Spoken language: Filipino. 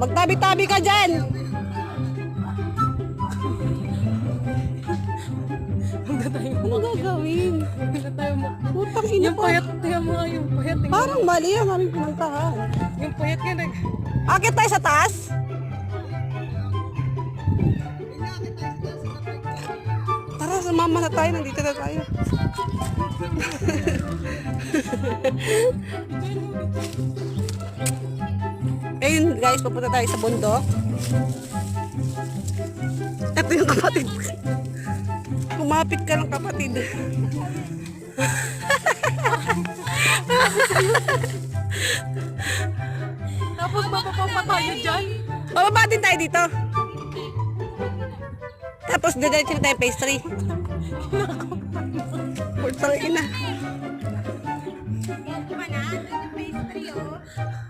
Magtabi-tabi ka dyan. Ano gagawin? Putang ina Yung pa. payat, tingnan mo nga yung payat. Parang mali ang aming pinuntahan. Yung payat nga Akit tayo sa taas? Tara, sumama na tayo. Nandito na tayo. Ayun guys, papunta tayo sa bundok. Ito yung kapatid. Kumapit ka ng kapatid. Tapos mapapapa tayo dyan. Bababa din tayo dito. Tapos diretso na tayo pastry. Putang ina.